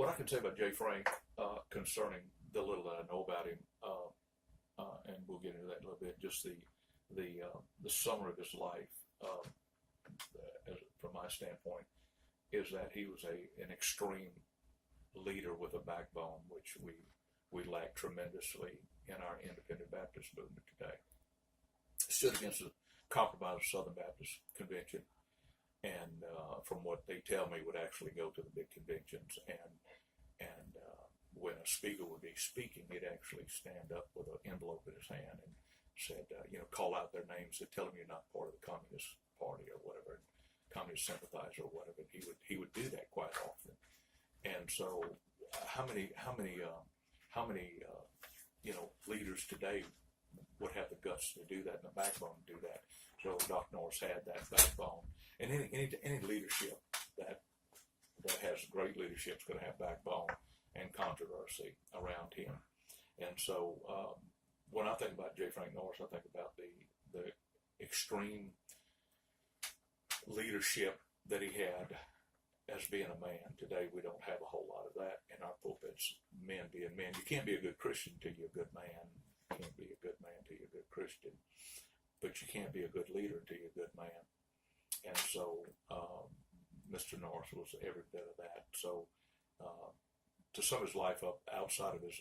what I can say about Jay Frank concerning the little that I know about him, and we'll get into that in a little bit, just the summary of his life, from my standpoint, is that he was an extreme leader with a backbone, which we lack tremendously in our independent Baptist movement today. Stood against the compromise Southern Baptist Convention, and from what they tell me, would actually go to the big conventions, and when a speaker would be speaking, he'd actually stand up with an envelope in his hand and said, call out their names and tell them you're not part of the Communist Party or whatever, communist sympathizer or whatever. He would do that quite often. And so, how many leaders today would have the guts to do that and the backbone to do that? So Dr. Norris had that backbone, and any leadership that has great leadership is going to have backbone and controversy around him. And so, when I think about J. Frank Norris, I think about the extreme leadership that he had as being a man. Today, we don't have a whole lot of that in our pulpits. Men being men. You can't be a good Christian till you're a good man. You can't be a good man till you're a good Christian. But you can't be a good leader until you're a good man. And so, Mr. Norris was every bit of that. So, to sum his life up, outside of his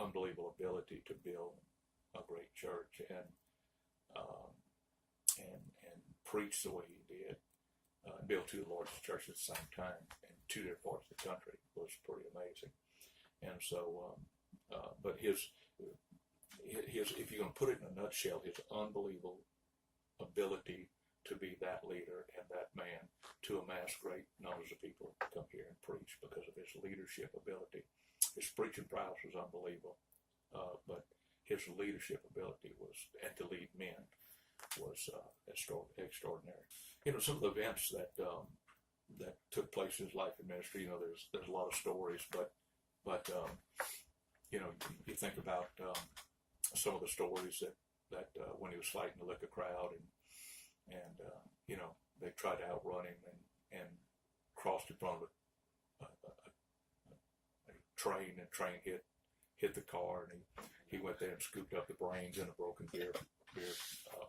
unbelievable ability to build a great church and preach the way he did, build two largest churches at the same time in two different parts of the country, was pretty amazing. And so, but his, if you're going to put it in a nutshell, his unbelievable ability to be that leader and that man to amass great numbers of people to come here and preach because of his leadership ability. His preaching prowess was unbelievable, but his leadership ability and to lead men was extraordinary. Some of the events that took place in his life and ministry, there's a lot of stories, but you think about some of the stories that when he was fighting the liquor crowd and they tried to outrun him and crossed in front of a train, and train hit the car, and he went there and scooped up the brains in a broken beer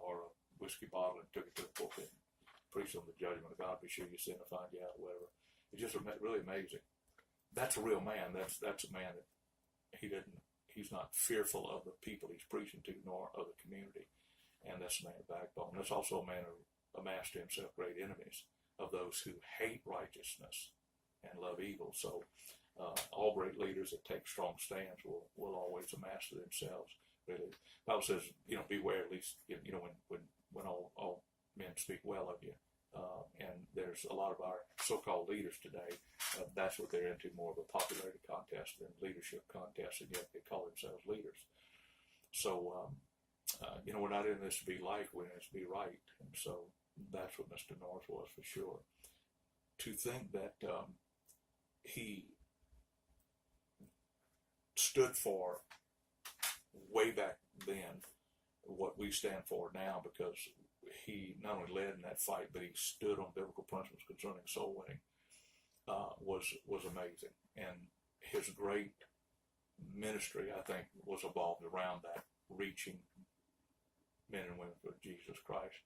or a whiskey bottle and took it to the pulpit and preached on the judgment of God. Be sure you sin and find you out, whatever. It's just really amazing. That's a real man. That's a man that he's not fearful of the people he's preaching to, nor of the community. And that's a man of backbone. That's also a man who amassed to himself great enemies of those who hate righteousness and love evil. So all great leaders that take strong stands will always amass to themselves. Really, the Bible says, beware, at least when all men speak well of you. And there's a lot of our so-called leaders today. That's what they're into, more of a popularity contest than leadership contest, and yet they call themselves leaders. So. We're not in this to be like, we're in this to be right. And so that's what Mr. Norris was for sure. To think that he stood for way back then what we stand for now, because he not only led in that fight, but he stood on biblical principles concerning soul winning, was amazing. And his great ministry, I think, was evolved around that, reaching men and women for Jesus Christ.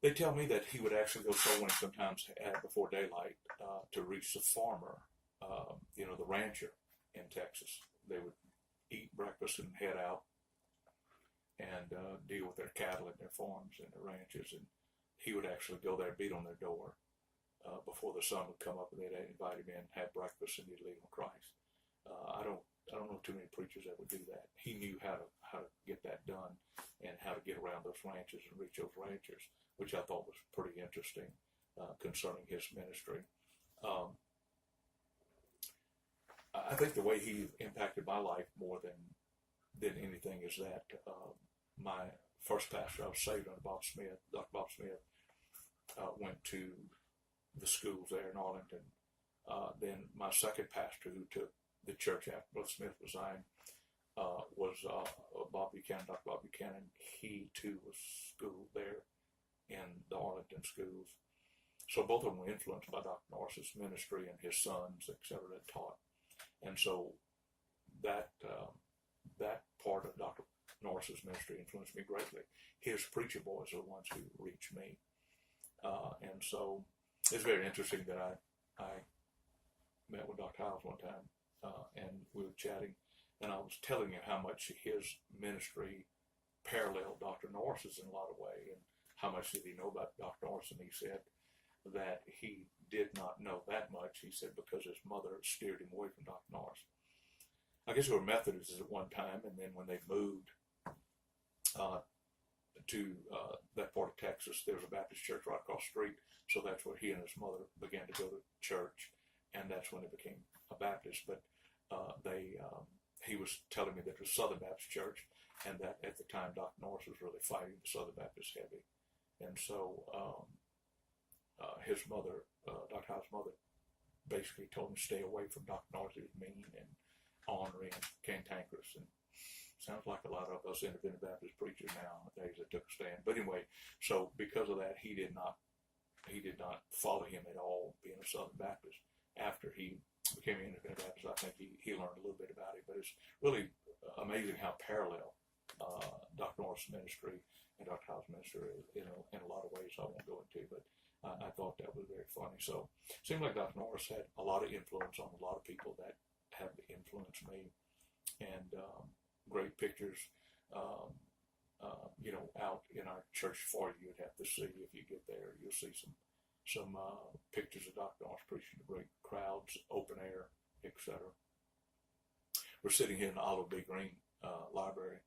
They tell me that he would actually go soul winning sometimes before daylight to reach the farmer, the rancher in Texas. They would eat breakfast and head out and deal with their cattle and their farms and their ranches, and he would actually go there, beat on their door before the sun would come up, and they'd invite him in, have breakfast, and he'd lead them to Christ. I don't know too many preachers that would do that. He knew how to get that done and how to get around those ranches and reach those ranchers, which I thought was pretty interesting concerning his ministry. I think the way he impacted my life more than anything is that my first pastor I was saved under Dr. Bob Smith, went to the schools there in Arlington. Then my second pastor, who took the church after Brother Smith resigned, was Dr. Bob Buchanan. He too was schooled there in the Arlington schools. So both of them were influenced by Dr. Norris's ministry and his sons, etc., that taught. And so that part of Dr. Norris's ministry influenced me greatly. His preacher boys are the ones who reached me. And so it's very interesting that I met with Dr. Hiles one time, and we were chatting, and I was telling him how much his ministry paralleled Dr. Norris's in a lot of ways, and how much did he know about Dr. Norris, and he said that he did not know that much. He said because his mother steered him away from Dr. Norris. I guess they were Methodists at one time, and then when they moved to that part of Texas, there was a Baptist church right across the street, so that's where he and his mother began to go to church, and that's when they became a Baptist. But he was telling me that it was Southern Baptist Church, and that at the time Dr. Norris was really fighting the Southern Baptist heavy. And so his mother, Dr. Hiles' mother, basically told him to stay away from Dr. Norris. He was mean and ornery and cantankerous, and sounds like a lot of us independent Baptist preachers nowadays that took a stand. But anyway, so because of that, he did not follow him at all, being a Southern Baptist. After he became an independent Baptist, I think he learned a little bit about it. But it's really amazing how parallel Dr. Norris' ministry and Dr. Hiles' ministry is, in a lot of ways I won't go into, but I thought that was very funny. So it seems like Dr. Norris had a lot of influence on a lot of people that have influenced me, and great pictures, out in our church for you. You'd have to see, if you get there, you'll see some pictures of Dr. Norris preaching to great crowds, open air, etc. We're sitting here in the Olive B. Green library.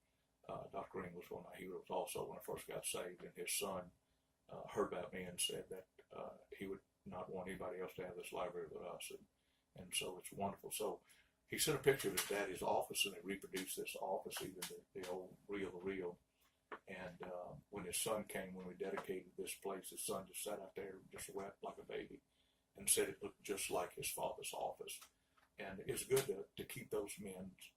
Dr. Green was one of my heroes also when I first got saved, and his son heard about me and said that he would not want anybody else to have this library but us, and so it's wonderful. So he sent a picture of his daddy's office, and they reproduced this office, even the old reel. And when his son came, when we dedicated this place, his son just sat out there, just wept like a baby, and said it looked just like his father's office. And it's good to keep those men's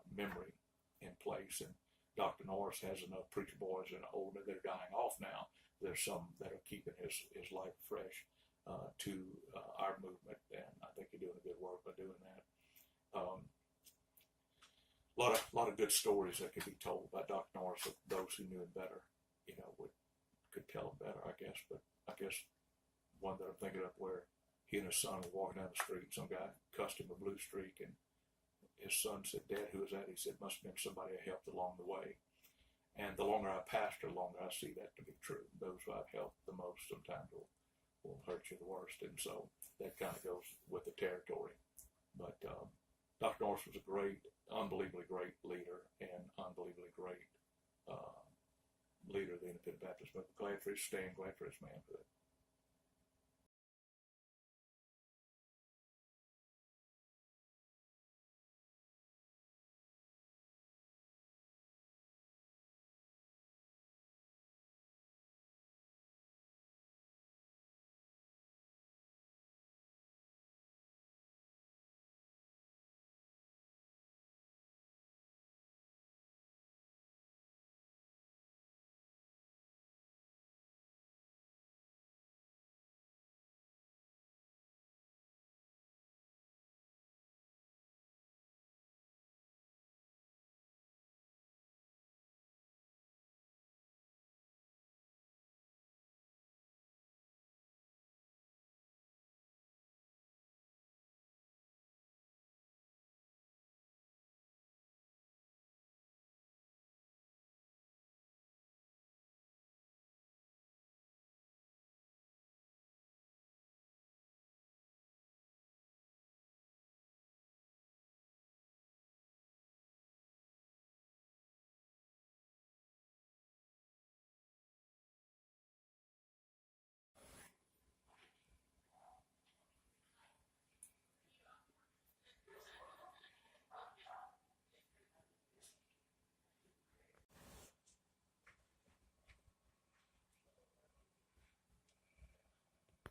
memory in place. And Dr. Norris has enough preacher boys and older that are dying off now. There's some that are keeping his life fresh to our movement, and I think you're doing a good work by doing that. A lot of good stories that could be told about Dr. Norris of those who knew him better, could tell him better, I guess. But I guess one that I'm thinking of where he and his son were walking down the street, some guy cussed him a blue streak, and his son said, "Dad, who is that?" He said, "Must have been somebody I helped along the way." And the longer I pastor, the longer I see that to be true. Those who I've helped the most sometimes will hurt you the worst, and so that kind of goes with the territory. But Dr. Norris was a unbelievably great leader, and unbelievably great leader of the Independent Baptist movement. Glad for his stand, glad for his manhood.